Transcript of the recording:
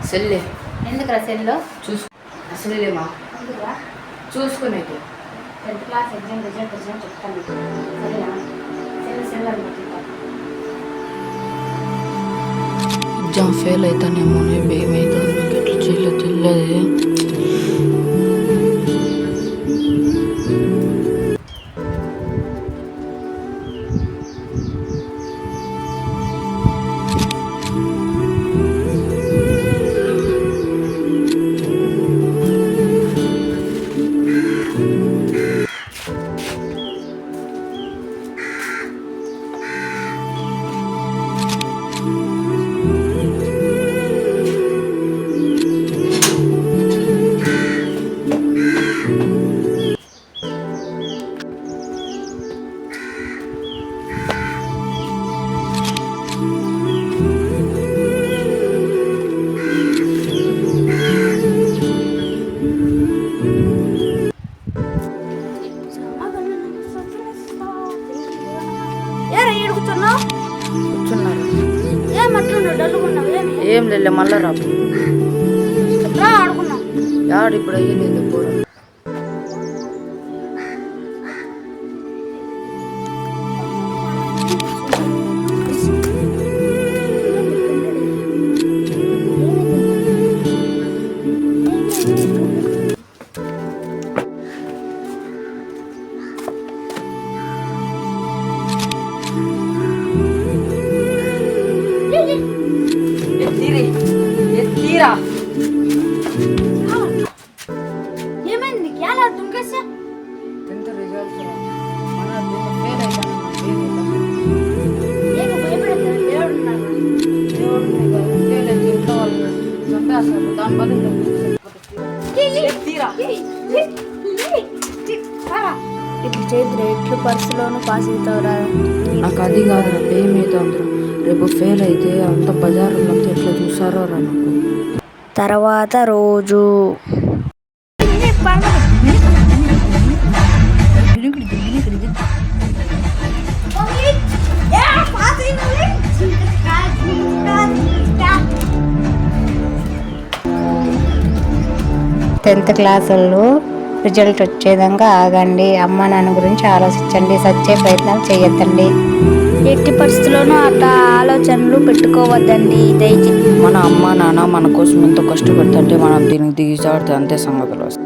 సెల్లే ఎందుకురా సెల్లో అసలేమా ఎందుకురా చూసుకునేది 10th క్లాస్ ఎగ్జామ్ రిజల్ట్ వచ్చినా చెప్తాను సరేనా సెల్ అనుకుంటా ఎగ్జామ్ ఫెయిల్ అవుతానేమో భయం అవుతుంది నాకు ఎట్లా చేయలేదు తెలియదు. కూర్చున్నారు ఏం లేదు మళ్ళా రాపు యాడు ఇప్పుడు అయ్యలేదు పూర ఎత్తిరా ఏమైంది నీకు ఎలా తుంకేసా 10th రిజల్ట్స్ మన ఫెయిల్ అవుతాను ఏక భయపడతా దేవుడు ఉన్నాడు ఫెయిల్ అయితే ఇంట్లో వాళ్ళు చంపేస్తారు దాని బదులు ఎత్తిరా ఇట్లా చేతులు ఎట్లు పర్సులోను పాస్ అవుతావురా నాకు అది కాదురా భయం అవుతుంది రేపు ఫెయిల్ అయితే అంత బజారులో ఎట్లా చూసారో రా నాకు. తర్వాత రోజు టెన్త్ క్లాసుల్లో రిజల్ట్ వచ్చేదాకా ఆగండి. అమ్మ నాన్న గురించి ఆలోచించండి. సచ్చే ప్రయత్నాలు చేయొద్దండి. ఎట్టి పరిస్థితుల్లోనూ అట్లా ఆలోచనలు పెట్టుకోవద్దండి. దయచేసి మన అమ్మ నాన్న మన కోసం ఎంతో కష్టపడుతుంటే మనం దీనికి దిగిచాడితే అంతే సంగతులు వస్తాయి.